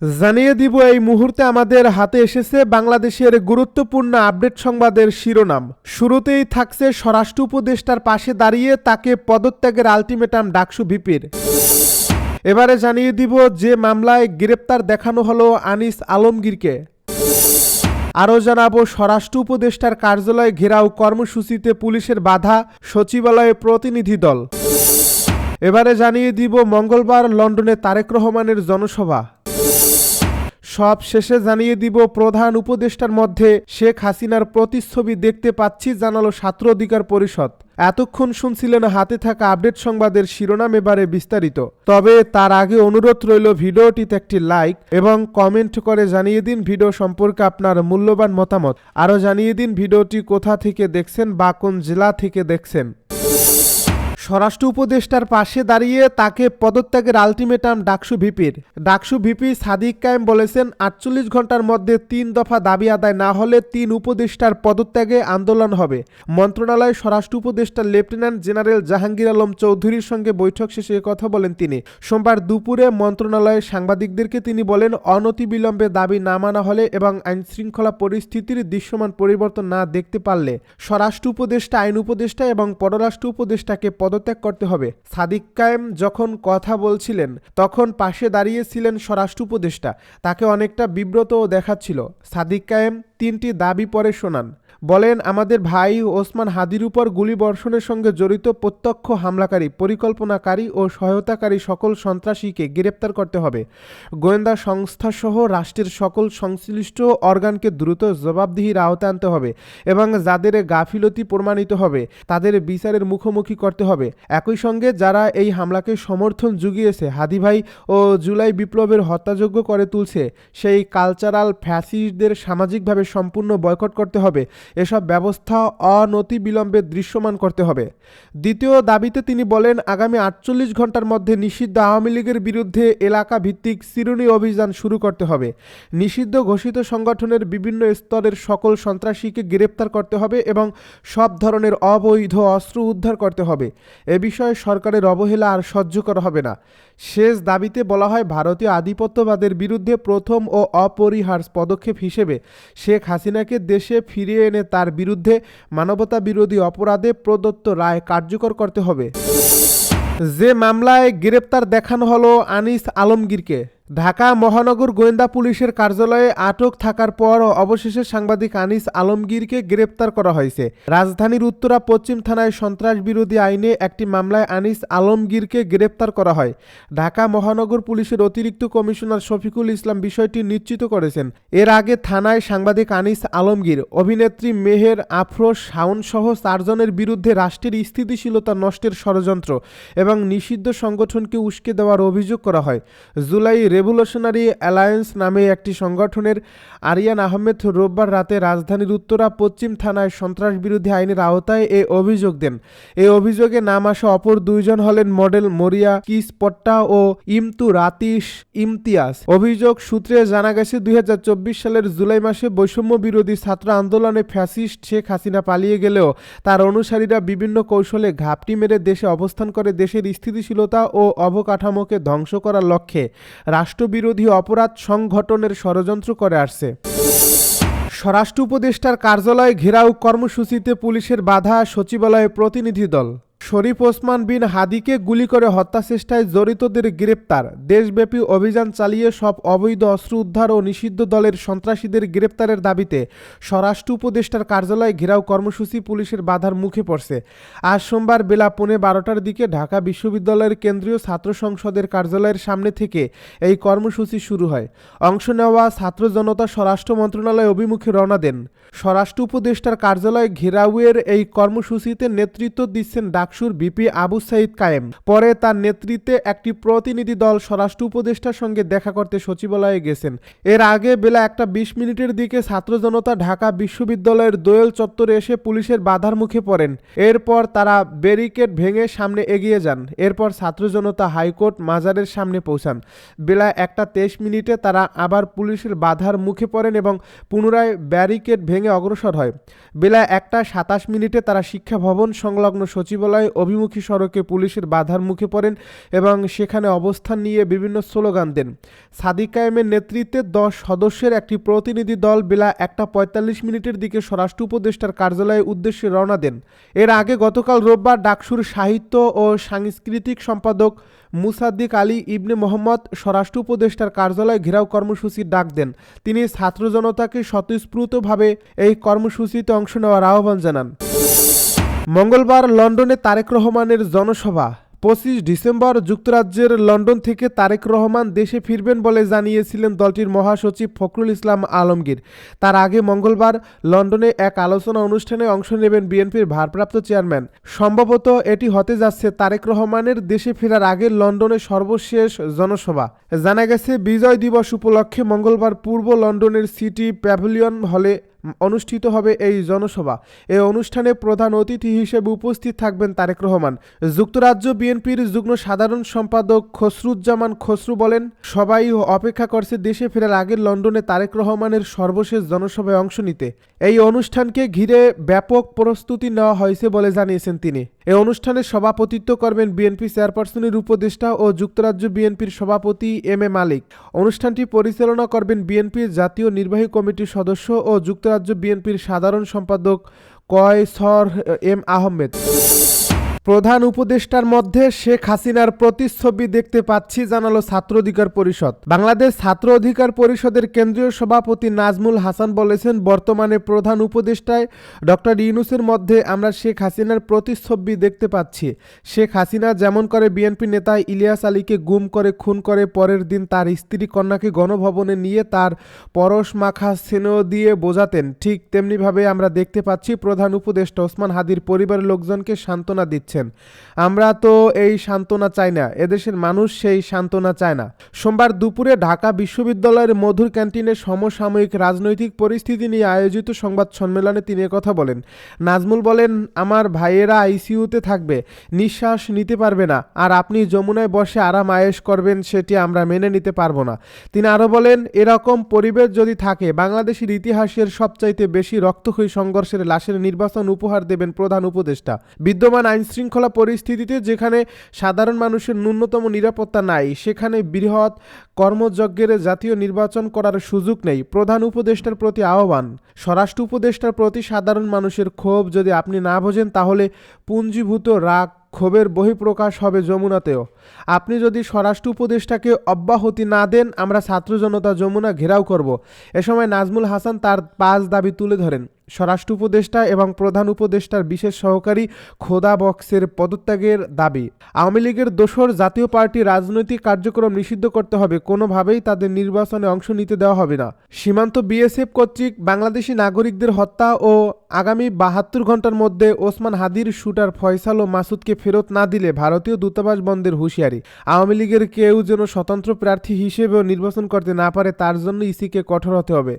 জানিয়ে দিব এই মুহূর্তে আমাদের হাতে এসেছে বাংলাদেশের গুরুত্বপূর্ণ আপডেট সংবাদের শিরোনাম। শুরুতেই থাকছে স্বরাষ্ট্র উপদেষ্টার পাশে দাঁড়িয়ে তাকে পদত্যাগের আলটিমেটাম ডাকসু ভিপির। এবারে জানিয়ে দিব যে মামলায় গ্রেপ্তার দেখানো হলো আনিস আলমগীরকে। আরও জানাবো স্বরাষ্ট্র উপদেষ্টার কার্যালয় ঘেরাও কর্মসূচিতে পুলিশের বাধা, সচিবালয়ে প্রতিনিধি দল। এবারে জানিয়ে দিব মঙ্গলবার লন্ডনে তারেক রহমানের জনসভা। সব শেষে জানিয়ে দিব প্রধান উপদেষ্টার মধ্যে শেখ হাসিনার প্রতিচ্ছবি দেখতে পাচ্ছি জানালো ছাত্র অধিকার পরিষদ। এতক্ষণ শুনছিলেন হাতে থাকা আপডেট সংবাদের শিরোনাম, এবারে বিস্তারিত। তবে তার আগে অনুরোধ রইল ভিডিওটিতে একটি লাইক এবং কমেন্ট করে জানিয়ে দিন ভিডিও সম্পর্কে আপনার মূল্যবান মতামত। আরও জানিয়ে দিন ভিডিওটি কোথা থেকে দেখছেন বা কোন জেলা থেকে দেখছেন। স্বরাষ্ট্র উপদেষ্টার পাশে দাঁড়িয়ে তাকে পদত্যাগের আলটিমেটাম ডাকসু ভিপির। ডাকসু ভিপি সাদিক কায়েম বলেছেন 48 ঘন্টার মধ্যে 3 দফা দাবি আদায় না হলে 3 উপদেষ্টার পদত্যাগে আন্দোলন হবে। মন্ত্রণালয়ে স্বরাষ্ট্র উপদেষ্টা লেফটেন্যান্ট জেনারেল জাহাঙ্গীর আলম চৌধুরীর সঙ্গে বৈঠক শেষে কথা বলেন তিনি। সোমবার দুপুরে মন্ত্রণালয়ে সাংবাদিকদেরকে তিনি বলেন, অনতিবিলম্বে দাবি না মানা হলে এবং আইনশৃঙ্খলা পরিস্থিতির দৃশ্যমান পরিবর্তন না দেখতে পারলে স্বরাষ্ট্র উপদেষ্টা, আইন উপদেষ্টা এবং পররাষ্ট্র উপদেষ্টাকে পদত্যাগ করতে হবে। সাদিক কায়েম যখন কথা বলছিলেন তখন পাশে দাঁড়িয়েছিলেন স্বরাষ্ট্র উপদেষ্টা, তাকে অনেকটা বিব্রতও দেখাচ্ছিল। সাদিক কায়েম 3টি দাবি পরে শোনান। বলেন, আমাদের ভাই ওসমান হাদির উপর গুলিবর্ষণের সঙ্গে জড়িত প্রত্যক্ষ হামলাকারী, পরিকল্পনাকারী ও সহায়তাকারী সকল সন্ত্রাসীকে গ্রেপ্তার করতে হবে। গোয়েন্দা সংস্থাসহ রাষ্ট্রের সকল সংশ্লিষ্ট অর্গানকে দ্রুত জবাবদিহির আওতায় আনতে হবে এবং যাদের গাফিলতি প্রমাণিত হবে তাদের বিচারের মুখোমুখি করতে হবে। একই সঙ্গে যারা এই হামলাকে সমর্থন জুগিয়েছে, হাদি ভাই ও জুলাই বিপ্লবের হত্যাযোগ্য করে তুলছে, সেই কালচারাল ফ্যাসিস্টদের সামাজিকভাবে সম্পূর্ণ বয়কট করতে হবে। এসব ব্যবস্থা অনতিবিলম্বে দৃশ্যমান করতে হবে। দ্বিতীয় দাবিতে তিনি বলেন, আগামী 48 ঘন্টার মধ্যে নিষিদ্ধ আওয়ামী লীগের বিরুদ্ধে এলাকা ভিত্তিক চিরুনি অভিযান শুরু করতে হবে। নিষিদ্ধ ঘোষিত সংগঠনের বিভিন্ন স্তরের সকল সন্ত্রাসীকে গ্রেপ্তার করতে হবে এবং সব ধরনের অবৈধ অস্ত্র উদ্ধার করতে হবে। এ বিষয়ে সরকারের অবহেলা আর সহ্য করা হবে না। শেষ দাবিতে বলা হয়, ভারতীয় আধিপত্যবাদের বিরুদ্ধে প্রথম ও অপরিহার্য পদক্ষেপ হিসেবে শেখ হাসিনাকে দেশে ফিরিয়ে এনে তার বিরুদ্ধে মানবতা বিরোধী অপরাধে প্রদত্ত রায় কার্যকর করতে হবে। যে মামলায় গ্রেপ্তার দেখানো হলো আনিস আলমগীরকে। ঢাকা মহানগর গোয়েন্দা পুলিশের কার্যালয়ে আটক থাকার পর অবশেষে সাংবাদিক আনিস আলমগীরকে গ্রেপ্তার করা হয়েছে। রাজধানীর উত্তরা পশ্চিম থানায় সন্ত্রাস বিরোধী আইনে একটি মামলায় আনিস আলমগীরকে গ্রেপ্তার করা হয়। ঢাকা মহানগর পুলিশের অতিরিক্ত কমিশনার শফিকুল ইসলাম বিষয়টি নিশ্চিত করেছেন। এর আগে থানায় সাংবাদিক আনিস আলমগীর, অভিনেত্রী মেহের আফরোজ শাওন সহ 4 জনের বিরুদ্ধে রাষ্ট্রের স্থিতিশীলতা নষ্টের ষড়যন্ত্র এবং নিষিদ্ধ সংগঠনকে উস্কে দেওয়ার অভিযোগ করা হয়। জুলাই রেভলিউশনারি অ্যালায়েন্স নামে একটি সংগঠনের আরিয়ান আহমেদ রোববার রাতে রাজধানীর উত্তরা পশ্চিম থানায় সন্ত্রাস বিরোধী আইনের আওতায় এ অভিযোগ দেন। এই অভিযোগে নাম আসা অপর 2 জন হলেন মডেল মরিয়া কিসপট্টা ও ইমতু রাতিশ ইমতিয়াজ। অভিযোগ সূত্রে জানা গেছে 2024 সালের জুলাই মাসে বৈষম্য বিরোধী ছাত্র আন্দোলনে ফ্যাসিস্ট শেখ হাসিনা পালিয়ে গেলেও তার অনুসারীরা বিভিন্ন কৌশলে ঘাপটি মেরে দেশে অবস্থান করে দেশের স্থিতিশীলতা ও অবকাঠামোকে ধ্বংস করার লক্ষ্যে রাষ্ট্রবিরোধী অপরাধ সংগঠনের ষড়যন্ত্র করে আসছে। স্বরাষ্ট্র উপদেষ্টার কার্যালয় ঘেরাও কর্মসূচিতে পুলিশের বাধা, সচিবালয়ে প্রতিনিধি দল। শরীফ ওসমান বিন হাদিকে গুলি করে হত্যাচেষ্টায় জড়িতদের গ্রেপ্তার। দেশব্যাপী অভিযান চালিয়ে সব অবৈধ অস্ত্র উদ্ধার ও নিষিদ্ধ দলের সন্ত্রাসীদের গ্রেপ্তারের দাবিতে স্বরাষ্ট্র উপদেষ্টার কার্যালয় ঘেরাও কর্মসূচি পুলিশের বাধার মুখে পড়ছে। আজ সোমবার বেলা 12:15টার দিকে ঢাকা বিশ্ববিদ্যালয়ের কেন্দ্রীয় ছাত্র সংসদের কার্যালয়ের সামনে থেকে এই কর্মসূচি শুরু হয়। অংশ নেওয়া ছাত্র জনতা স্বরাষ্ট্র মন্ত্রণালয় অভিমুখে রওনা দেন। স্বরাষ্ট্র উপদেষ্টার কার্যালয় ঘেরাওয়ের এই কর্মসূচিতে নেতৃত্ব দিচ্ছেন ডাকসুর ভিপি আবু সাইদ কায়েম। পরে তার নেতৃত্বে একটি প্রতিনিধি দল স্বরাষ্ট্র উপদেষ্টার সঙ্গে দেখা করতে সচিবালয়ে গেছেন। এর আগে বেলা 1:20 দিকে ছাত্র জনতা ঢাকা বিশ্ববিদ্যালয়ের দোয়েল চত্বরে এসে পুলিশের বাধার মুখে পড়েন। এরপর তারা ব্যারিকেড ভেঙে সামনে এগিয়ে যান। এরপর ছাত্র জনতা হাইকোর্ট মাজারের সামনে পৌঁছান। বেলা 1:23 তারা আবার পুলিশের বাধার মুখে পড়েন এবং পুনরায় ব্যারিকেড ভেঙে অগ্রসর হয়। বেলা 1:27 তারা শিক্ষা ভবন সংলগ্ন সচিবালয়ে সময় অভিমুখী সড়কে পুলিশের বাধার মুখে পড়েন এবং সেখানে অবস্থান নিয়ে বিভিন্ন স্লোগান দেন। সাদিক কায়েমের নেতৃত্বে 10 সদস্যের একটি প্রতিনিধি দল বেলা 1:45 দিকে স্বরাষ্ট্র উপদেষ্টার কার্যালয়ের উদ্দেশ্যে রওনা দেন। এর আগে গতকাল রোববার ডাকসুর সাহিত্য ও সাংস্কৃতিক সম্পাদক মুসাদ্দিক আলী ইবনে মোহাম্মদ স্বরাষ্ট্র উপদেষ্টার কার্যালয় ঘেরাও কর্মসূচির ডাক দেন। তিনি ছাত্র জনতাকে স্বতঃস্ফূর্তভাবে এই কর্মসূচিতে অংশ নেওয়ার আহ্বান জানান। মঙ্গলবার লন্ডনে তারেক রহমানের জনসভা। 25 ডিসেম্বর যুক্তরাজ্যের লন্ডন থেকে তারেক রহমান দেশে ফিরবেন বলে জানিয়েছিলেন দলটির মহাসচিব ফখরুল ইসলাম আলমগীর। তার আগে মঙ্গলবার লন্ডনে এক আলোচনা অনুষ্ঠানে অংশ নেবেন বিএনপির ভারপ্রাপ্ত চেয়ারম্যান। সম্ভবত এটি হতে যাচ্ছে তারেক রহমানের দেশে ফেরার আগে লন্ডনের সর্বশেষ জনসভা। জানা গেছে বিজয় দিবস উপলক্ষে মঙ্গলবার পূর্ব লন্ডনের সিটি প্যাভিলিয়ন হলে অনুষ্ঠিত হবে এই জনসভা। এই অনুষ্ঠানে প্রধান অতিথি হিসেবে উপস্থিত থাকবেন তারেক রহমান। যুক্তরাজ্য বিএনপির যুগ্ম সাধারণ সম্পাদক খসরুজ্জামান খসরু বলেন, সবাই অপেক্ষা করছে দেশে ফেরার আগে লন্ডনে তারেক রহমানের সর্বশেষ জনসভায় অংশ নিতে। এই অনুষ্ঠানকে ঘিরে ব্যাপক প্রস্তুতি নেওয়া হয়েছে বলে জানিয়েছেন তিনি। এই অনুষ্ঠানে সভাপতিত্ব করবেন বিএনপি চেয়ারপারসনের উপদেষ্টা ও যুক্তরাজ্য বিএনপির সভাপতি এম এ মালিক। অনুষ্ঠানটি পরিচালনা করবেন বিএনপির জাতীয় নির্বাহী কমিটির সদস্য ও যুক্তরাজ্য বিএনপির সাধারণ সম্পাদক কয়সর এম আহমেদ। প্রধান উপদেষ্টার মধ্যে শেখ হাসিনার প্রতিচ্ছবি দেখতে পাচ্ছি জানালো ছাত্র অধিকার পরিষদ। বাংলাদেশ ছাত্র অধিকার পরিষদের কেন্দ্রীয় সভাপতি নাজমুল হাসান বলেছেন, বর্তমানে প্রধান উপদেষ্টায় ডক্টর ইউনূসের মধ্যে আমরা শেখ হাসিনার প্রতিচ্ছবি দেখতে পাচ্ছি। শেখ হাসিনা যেমন করে বিএনপি নেতা ইলিয়াস আলীকে গুম করে খুন করে পরের দিন তার স্ত্রী কন্যাকে গণভবনে নিয়ে তার পরশ মাখা স্নেহ দিয়ে বোঝাতেন, ঠিক তেমনিভাবে আমরা দেখতে পাচ্ছি প্রধান উপদেষ্টা ওসমান হাদির পরিবারের লোকজনকে সান্ত্বনা দিচ্ছে। আমরা তো এই সান্ত্বনা চাই না, এদেশের মানুষ সেই সান্ত্বনা চায় না। সোমবার দুপুরে ঢাকা বিশ্ববিদ্যালয়ের মধুর ক্যান্টিনে সমসাময়িক রাজনৈতিক পরিস্থিতি নিয়ে আয়োজিত সংবাদ সম্মেলনে তিনি কথা বলেন। নাজমুল বলেন, আমার ভাইয়েরা আইসিইউতে থাকবে, নিঃশ্বাস নিতে পারবে না, আর আপনি যমুনায় বসে আরাম আয়েশ করবেন, সেটি আমরা মেনে নিতে পারবো না। তিনি আরও বলেন, এরকম পরিবেশ যদি থাকে বাংলাদেশের ইতিহাসের সবচাইতে বেশি রক্তক্ষয়ী সংঘর্ষের লাশের নির্বাচন উপহার দেবেন প্রধান উপদেষ্টা। বিদ্যমান আইনশৃঙ্খলা পরিস্থিতিতে যেখানে সাধারণ মানুষের ন্যূনতম নিরাপত্তা নাই, সেখানে বৃহৎ কর্মযজ্ঞের জাতীয় নির্বাচন করার সুযোগ নেই। প্রধান উপদেষ্টার প্রতি আহ্বান, স্বরাষ্ট্র উপদেষ্টার প্রতি সাধারণ মানুষের ক্ষোভ যদি আপনি না বোঝেন তাহলে পুঞ্জীভূত রাগ ক্ষোভের বহিঃপ্রকাশ হবে যমুনাতেও। আপনি যদি স্বরাষ্ট্র উপদেষ্টাকে অব্যাহতি না দেন আমরা ছাত্র জনতা যমুনা ঘেরাও করব। এ সময় নাজমুল হাসান তার 5 দাবি তুলে ধরেন। স্বরাষ্ট্র উপদেষ্টা এবং প্রধান উপদেষ্টার বিশেষ সহকারী খোদা বক্সের পদত্যাগের দাবি। আওয়ামী লীগের দোসর জাতীয় পার্টি রাজনৈতিক কার্যক্রম নিষিদ্ধ করতে হবে, কোনোভাবেই তাদের নির্বাচনে অংশ নিতে দেওয়া হবে না। সীমান্ত বিএসএফ কর্তৃক বাংলাদেশি নাগরিকদের হত্যা ও আগামী 72 ঘন্টার মধ্যে ওসমান হাদির শুটার ফয়সাল ও মাসুদকে ফেরত না দিলে ভারতীয় দূতাবাস বন্ধের হুঁশিয়ারি। আওয়ামী লীগের কেউ যেন স্বতন্ত্র প্রার্থী হিসেবেও নির্বাচন করতে না পারে তার জন্য ইসিকে কঠোর হতে হবে।